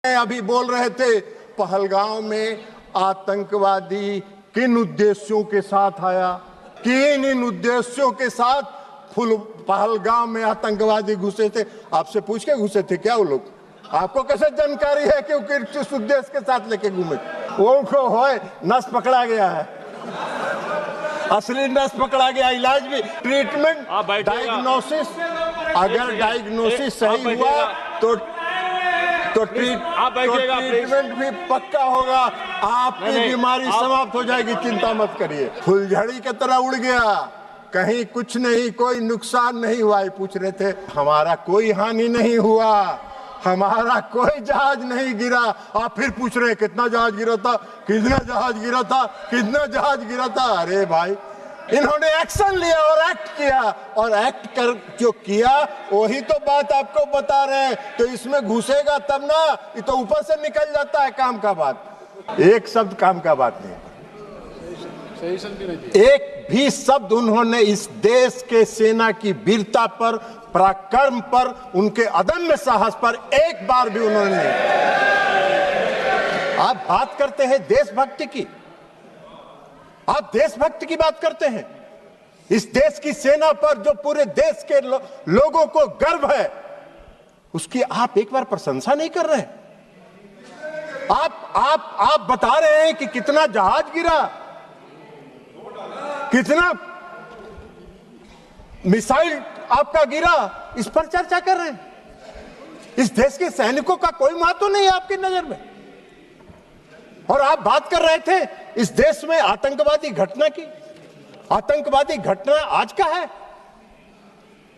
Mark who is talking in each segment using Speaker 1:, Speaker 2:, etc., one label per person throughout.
Speaker 1: अभी बोल रहे थे पहलगांव में आतंकवादी किन उद्देश्यों के साथ आया, किन इन उद्देश्यों के साथ पहलगांव में आतंकवादी घुसे थे। आपसे पूछ के घुसे थे क्या वो लोग? आपको कैसे जानकारी है कि वो किस उद्देश्य के साथ लेके घूमे? वो हो नस पकड़ा गया है, असली नस पकड़ा गया। इलाज भी, ट्रीटमेंट, डायग्नोसिस, अगर डायग्नोसिस सही हुआ तो ट्रीटमेंट भी पक्का होगा, आपकी बीमारी समाप्त हो जाएगी। चिंता मत करिए। फुलझड़ी की तरह उड़ गया, कहीं कुछ नहीं, कोई नुकसान नहीं हुआ। पूछ रहे थे हमारा कोई हानि नहीं हुआ, हमारा कोई जहाज नहीं गिरा। आप फिर पूछ रहे कितना जहाज गिरा था, कितना जहाज गिरा था, कितना जहाज गिरा था। अरे भाई, इन्होंने एक्शन लिया और एक्ट किया, और एक्ट कर जो किया वही तो बात आपको बता रहे हैं। तो इसमें घुसेगा तब ना, ये तो ऊपर से निकल जाता है काम का बात। एक शब्द काम का बात नहीं, एक भी शब्द उन्होंने इस देश के सेना की वीरता पर, पराक्रम पर, उनके अदम्य साहस पर एक बार भी उन्होंने नहीं। आप बात करते हैं देशभक्ति की, आप देशभक्ति की बात करते हैं। इस देश की सेना पर जो पूरे देश के लोगों को गर्व है, उसकी आप एक बार प्रशंसा नहीं कर रहे। आप बता रहे हैं कि कितना जहाज गिरा, कितना मिसाइल आपका गिरा, इस पर चर्चा कर रहे हैं। इस देश के सैनिकों का कोई महत्व नहीं है आपकी नजर में। और आप बात कर रहे थे इस देश में आतंकवादी घटना की। आतंकवादी घटना आज का है।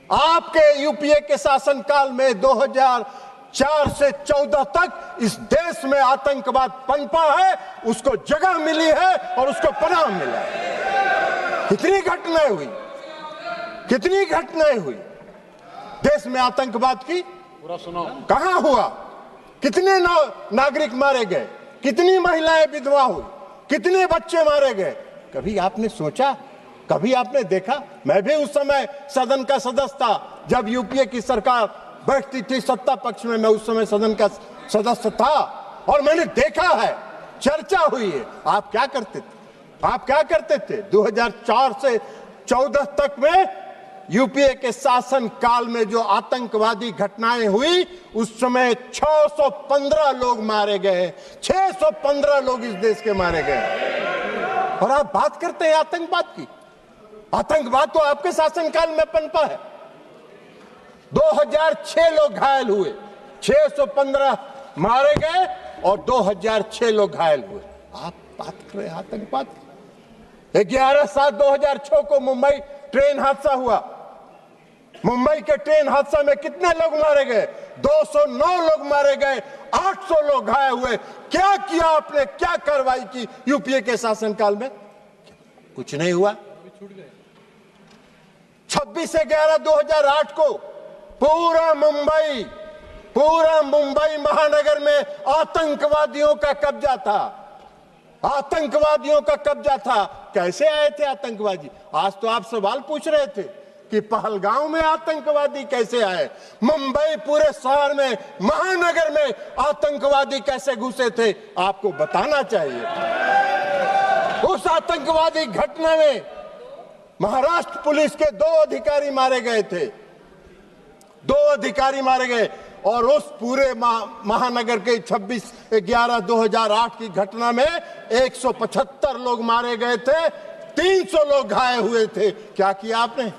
Speaker 1: आपके यूपीए के शासनकाल में 2004 से 14 तक इस देश में आतंकवाद पनपा है, उसको जगह मिली है और उसको पनाह मिला है। कितनी घटनाएं हुई, कितनी घटनाएं हुई देश में आतंकवाद की। पूरा सुनाओ, कहां हुआ, कितने नागरिक मारे गए, कितनी महिलाएं विधवा हुई, कितने बच्चे मारे गए। कभी आपने सोचा, कभी आपने देखा? मैं भी उस समय सदन का सदस्य था जब यूपीए की सरकार बैठती थी सत्ता पक्ष में। मैं उस समय सदन का सदस्य था और मैंने देखा है, चर्चा हुई है। आप क्या करते थे, आप क्या करते थे? 2004 से 14 तक में यूपीए के शासन काल में जो आतंकवादी घटनाएं हुई, उस समय 615 लोग मारे गए, 615 लोग इस देश के मारे गए। और आप बात करते हैं आतंकवाद की। आतंकवाद तो आपके शासनकाल में पनपा है। 2006 लोग घायल हुए, 615 मारे गए और 2006 लोग घायल हुए। आप बात कर रहे हैं आतंकवाद की। 11/7/2006 को मुंबई ट्रेन हादसा हुआ। मुंबई के ट्रेन हादसा में कितने लोग मारे गए? 209 लोग मारे गए, 800 लोग घायल हुए। क्या किया आपने, क्या कार्रवाई की यूपीए के शासनकाल में? कुछ नहीं हुआ। 26/11/2008 को पूरा मुंबई महानगर में आतंकवादियों का कब्जा था, आतंकवादियों का कब्जा था। कैसे आए थे आतंकवादी? आज तो आप सवाल पूछ रहे थे कि पहलगांव में आतंकवादी कैसे आए। मुंबई पूरे शहर में, महानगर में आतंकवादी कैसे घुसे थे, आपको बताना चाहिए। उस आतंकवादी घटना में महाराष्ट्र पुलिस के 2 अधिकारी मारे गए थे, 2 अधिकारी मारे गए। और उस पूरे महानगर के 26/11/2008 की घटना में 175 लोग मारे गए थे, 300 लोग घायल हुए थे। क्या किया आपने,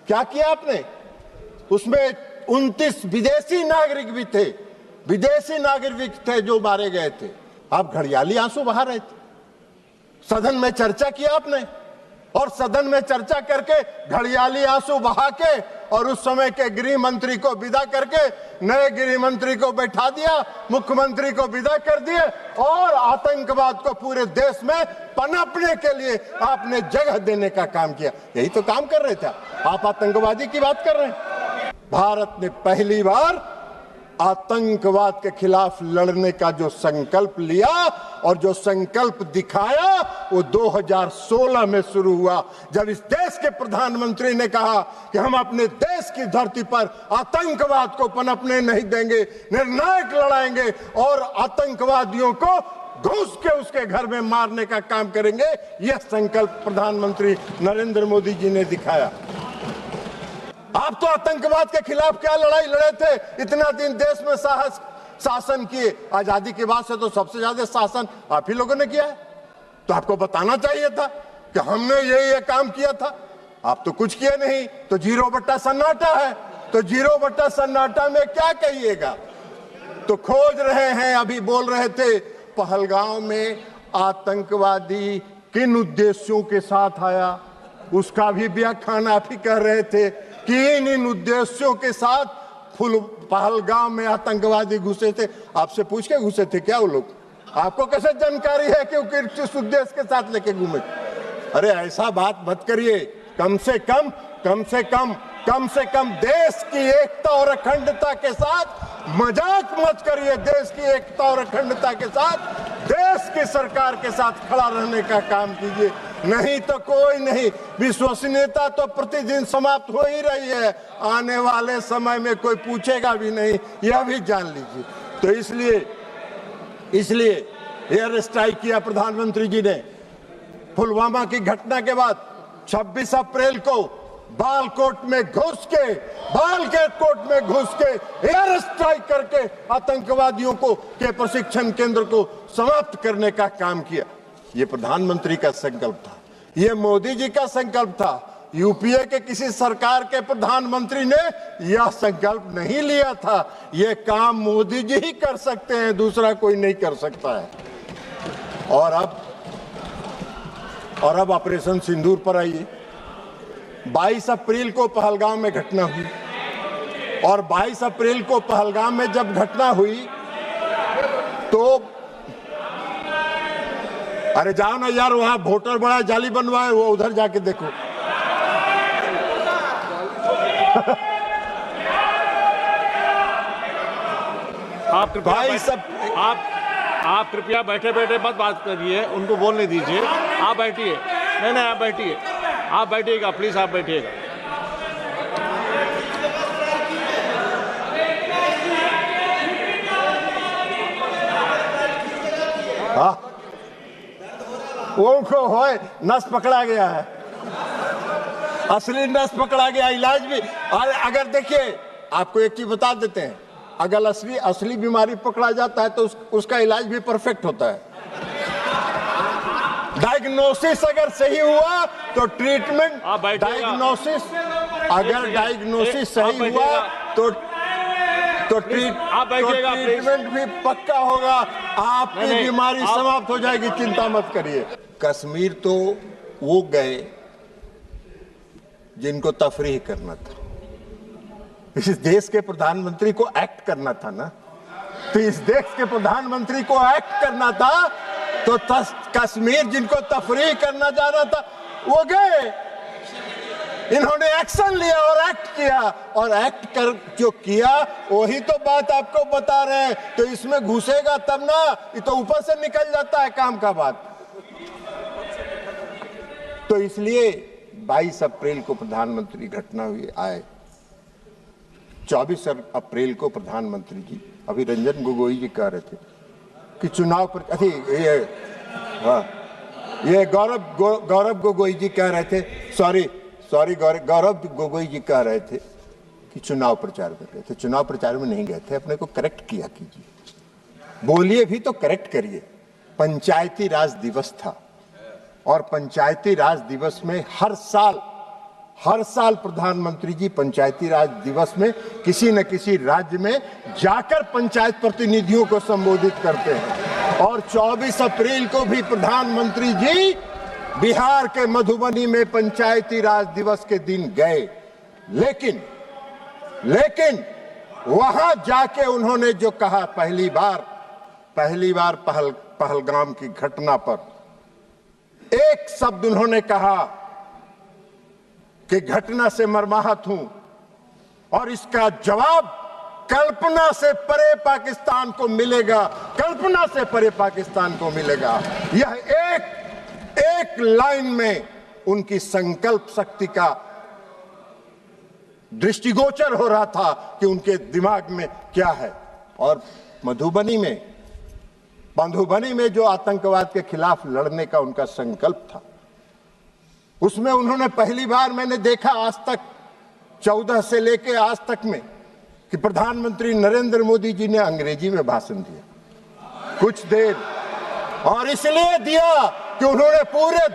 Speaker 1: क्या किया आपने? उसमें 29 विदेशी नागरिक भी थे, विदेशी नागरिक थे जो मारे गए थे। आप घड़ियाली आंसू बहा रहे थे। सदन में चर्चा किया आपने, और सदन में चर्चा करके घड़ियाली आंसू बहा के और उस समय के गृह मंत्री को विदा करके नए गृह मंत्री को बैठा दिया, मुख्यमंत्री को विदा कर दिए, और आतंकवाद को पूरे देश में पनपने के लिए आपने जगह देने का काम किया। यही तो काम कर रहे थे आप आतंकवादी की बात कर रहे हैं। भारत ने पहली बार आतंकवाद के खिलाफ लड़ने का जो संकल्प लिया और जो संकल्प दिखाया वो 2016 में शुरू हुआ, जब इस देश के प्रधानमंत्री ने कहा कि हम अपने देश की धरती पर आतंकवाद को पनपने नहीं देंगे, निर्णायक लड़ाएंगे और आतंकवादियों को घुस के उसके घर में मारने का काम करेंगे। यह संकल्प प्रधानमंत्री नरेंद्र मोदी जी ने दिखाया। आप तो आतंकवाद के खिलाफ क्या लड़ाई लड़े थे, इतना दिन देश में शासन किए। आजादी के बाद से तो सबसे ज्यादा शासन आप ही लोगों ने किया है, तो आपको बताना चाहिए था कि हमने ये काम किया था। आप तो कुछ किए नहीं, तो 0 सन्नाटा है। तो 0 सन्नाटा में क्या कहिएगा? तो खोज रहे हैं, अभी बोल रहे थे पहलगांव में आतंकवादी किन उद्देश्यों के साथ आया, उसका भी व्याख्यान आप ही कर रहे थे कि इन उद्देश्यों के साथ पहलगाम में आतंकवादी घुसे थे। आपसे पूछ के घुसे थे क्या वो लोग? आपको कैसे जानकारी है कि वो किस उद्देश्य के साथ लेके घूमे? अरे ऐसा बात मत करिए। कम से कम देश की एकता और अखंडता के साथ मजाक मत करिए। देश की एकता और अखंडता के साथ देश की सरकार के साथ खड़ा रहने का काम कीजिए, नहीं तो कोई नहीं। विश्वसनीयता तो प्रतिदिन समाप्त हो ही रही है, आने वाले समय में कोई पूछेगा भी नहीं, यह भी जान लीजिए। तो इसलिए एयर स्ट्राइक किया प्रधानमंत्री जी ने। पुलवामा की घटना के बाद 26 अप्रैल को बालकोट में घुस के एयर स्ट्राइक करके आतंकवादियों को के प्रशिक्षण केंद्र को समाप्त करने का काम किया। ये प्रधानमंत्री का संकल्प था, ये मोदी जी का संकल्प था। यूपीए के किसी सरकार के प्रधानमंत्री ने यह संकल्प नहीं लिया था। ये काम मोदी जी ही कर सकते हैं, दूसरा कोई नहीं कर सकता है। और अब ऑपरेशन सिंदूर पर आइए। 22 अप्रैल को पहलगाम में घटना हुई, और 22 अप्रैल को पहलगाम में जब घटना हुई तो अरे जाओ ना यार, वहां वोटर बड़ा जाली बनवाए, वो उधर जाके देखो।
Speaker 2: आप कृपया बैठे बैठे मत बात करिए, उनको बोलने दीजिए। आप बैठिए। नहीं, आप बैठिए, आप बैठिएगा प्लीज, आप बैठिएगा।
Speaker 1: हाँ, उनको होए नस पकड़ा गया है, असली नस पकड़ा गया। इलाज भी, अगर देखिए आपको एक चीज बता देते हैं, अगर असली बीमारी पकड़ा जाता है तो उसका इलाज भी परफेक्ट होता है। डायग्नोसिस अगर सही हुआ तो ट्रीटमेंट, डायग्नोसिस सही हुआ तो ट्रीटमेंट भी पक्का होगा, आपकी बीमारी समाप्त हो जाएगी, चिंता मत करिए। कश्मीर तो वो गए जिनको तफरीह करना था, इस देश के प्रधानमंत्री को एक्ट करना था ना, तो इस देश के प्रधानमंत्री को एक्ट करना था, तो कश्मीर जिनको तफरीह करना जाना था वो गए। इन्होंने एक्शन लिया और एक्ट किया, और एक्ट कर जो किया वही तो बात आपको बता रहे हैं। तो इसमें घुसेगा तब ना, ये तो ऊपर से निकल जाता है काम का बात। तो इसलिए 22 अप्रैल को प्रधानमंत्री घटना हुई आए। 24 अप्रैल को प्रधानमंत्री जी, अभी रंजन गोगोई जी कह रहे थे कि चुनाव पर, ये गौरव गोगोई जी कह रहे थे, सॉरी गौरव गोगोई जी कह रहे थे कि चुनाव प्रचार कर रहे थे। चुनाव प्रचार में नहीं गए थे, अपने को करेक्ट किया कीजिए, बोलिए भी तो करेक्ट करिए। पंचायती राज दिवस था, और पंचायती राज दिवस में हर साल प्रधानमंत्री जी पंचायती राज दिवस में किसी न किसी राज्य में जाकर पंचायत प्रतिनिधियों को संबोधित करते हैं। और 24 अप्रैल को भी प्रधानमंत्री जी बिहार के मधुबनी में पंचायती राज दिवस के दिन गए, लेकिन वहां जाके उन्होंने जो कहा, पहली बार पहलगाम की घटना पर एक शब्द उन्होंने कहा कि घटना से मर्माहत हूं, और इसका जवाब कल्पना से परे पाकिस्तान को मिलेगा, कल्पना से परे पाकिस्तान को मिलेगा। यह एक लाइन में उनकी संकल्प शक्ति का दृष्टिगोचर हो रहा था कि उनके दिमाग में क्या है। और मधुबनी में जो आतंकवाद के खिलाफ लड़ने का उनका संकल्प था, उसमें उन्होंने पहली बार मैंने देखा आज तक 14 से लेके आज तक में कि प्रधानमंत्री नरेंद्र मोदी जी ने अंग्रेजी में भाषण दिया कुछ देर, और इसलिए दिया कि उन्होंने पूरे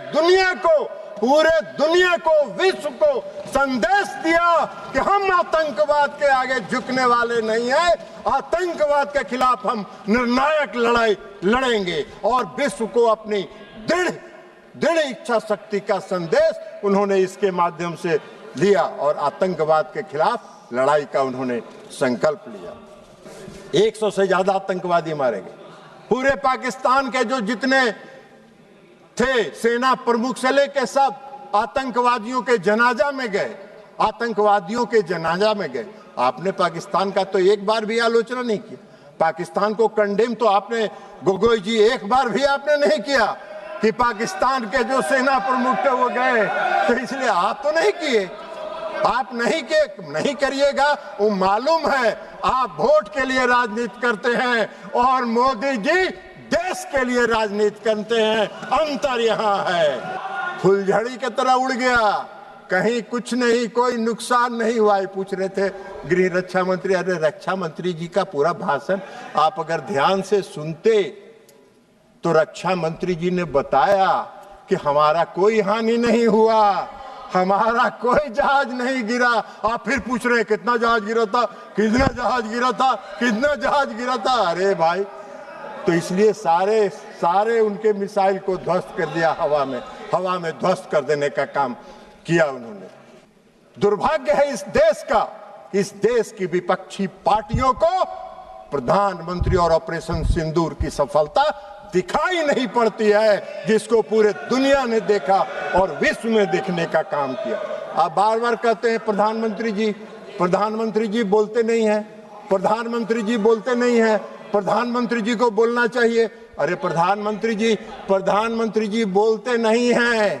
Speaker 1: दुनिया को विश्व को संदेश दिया कि हम आतंकवाद के आगे झुकने वाले नहीं हैं, आतंकवाद के खिलाफ हम निर्णायक लड़ाई लड़ेंगे। और विश्व को अपनी दृढ़ इच्छा शक्ति का संदेश उन्होंने इसके माध्यम से लिया और आतंकवाद के खिलाफ लड़ाई का उन्होंने संकल्प लिया। 100 से ज्यादा आतंकवादी मारे गए। पूरे पाकिस्तान के जो जितने थे सेना प्रमुख से लेके सब आतंकवादियों के जनाजा में गए, आतंकवादियों के जनाजा में गए। आपने पाकिस्तान का तो एक बार भी आलोचना नहीं की, पाकिस्तान को कंडेम तो आपने गोगोई जी एक बार भी आपने नहीं किया कि पाकिस्तान के जो सेना प्रमुख थे वो गए, तो इसलिए आप तो नहीं किए, आप नहीं करिएगा। वो मालूम है आप वोट के लिए राजनीति करते हैं और मोदी जी देश के लिए राजनीति करते हैं, अंतर यहाँ है। फुलझड़ी की तरह उड़ गया, कहीं कुछ नहीं, कोई नुकसान नहीं हुआ। पूछ रहे थे गृह रक्षा मंत्री, अरे रक्षा मंत्री जी का पूरा भाषण आप अगर ध्यान से सुनते तो रक्षा मंत्री जी ने बताया कि हमारा कोई हानि नहीं हुआ, हमारा कोई जहाज नहीं गिरा। आप फिर पूछ रहे हैं कितना जहाज गिरा था, कितना जहाज गिरा था, कितना जहाज गिरा था। अरे भाई, तो इसलिए सारे उनके मिसाइल को ध्वस्त कर दिया, हवा में ध्वस्त कर देने का काम किया उन्होंने। दुर्भाग्य है इस देश का, इस देश की विपक्षी पार्टियों को प्रधानमंत्री और ऑपरेशन सिंदूर की सफलता दिखाई नहीं पड़ती है, जिसको पूरे दुनिया ने देखा और विश्व में देखने का काम किया। आप बार बार कहते हैं प्रधानमंत्री जी बोलते नहीं हैं, प्रधानमंत्री जी बोलते नहीं हैं, प्रधानमंत्री जी को बोलना चाहिए। अरे प्रधानमंत्री जी बोलते नहीं हैं,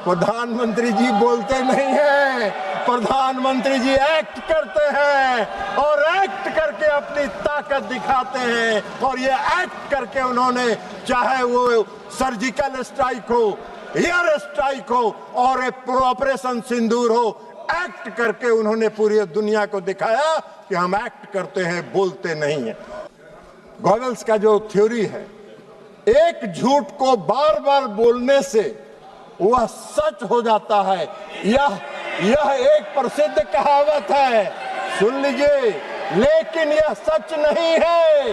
Speaker 1: प्रधानमंत्री जी बोलते नहीं हैं, प्रधानमंत्री जी एक्ट करते हैं और एक्ट करके अपनी ताकत दिखाते हैं। और ये एक्ट करके उन्होंने, चाहे वो सर्जिकल स्ट्राइक हो, एयर स्ट्राइक हो और ऑपरेशन सिंदूर हो, एक्ट करके उन्होंने पूरी दुनिया को दिखाया कि हम एक्ट करते हैं, बोलते नहीं हैं। गॉगल्स का जो थ्योरी है, एक झूठ को बार बार बोलने से वह सच हो जाता है। यह एक प्रसिद्ध कहावत है, सुन लीजिए, लेकिन यह सच नहीं है।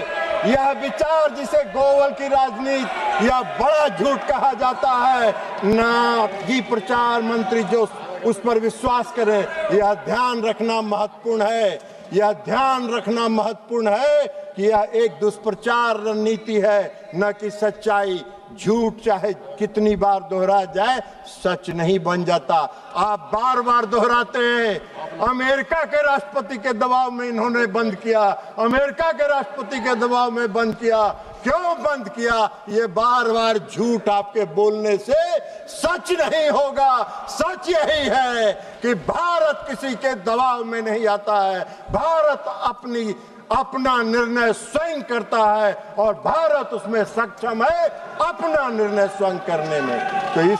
Speaker 1: यह विचार जिसे गोवल की राजनीति या बड़ा झूठ कहा जाता है ना, जी प्रचार मंत्री जो उस पर विश्वास करे, यह ध्यान रखना महत्वपूर्ण है, यह ध्यान रखना महत्वपूर्ण है कि यह एक दुष्प्रचार रणनीति है, न कि सच्चाई। झूठ चाहे कितनी बार दोहरा जाए सच नहीं बन जाता। आप बार बार दोहराते हैं। अमेरिका के राष्ट्रपति के दबाव में इन्होंने बंद किया, अमेरिका के राष्ट्रपति के दबाव में बंद किया। क्यों बंद किया? ये बार बार झूठ आपके बोलने से सच नहीं होगा। सच यही है कि भारत किसी के दबाव में नहीं आता है, भारत अपना निर्णय स्वयं करता है और भारत उसमें सक्षम है अपना निर्णय स्वयं करने में। तो इस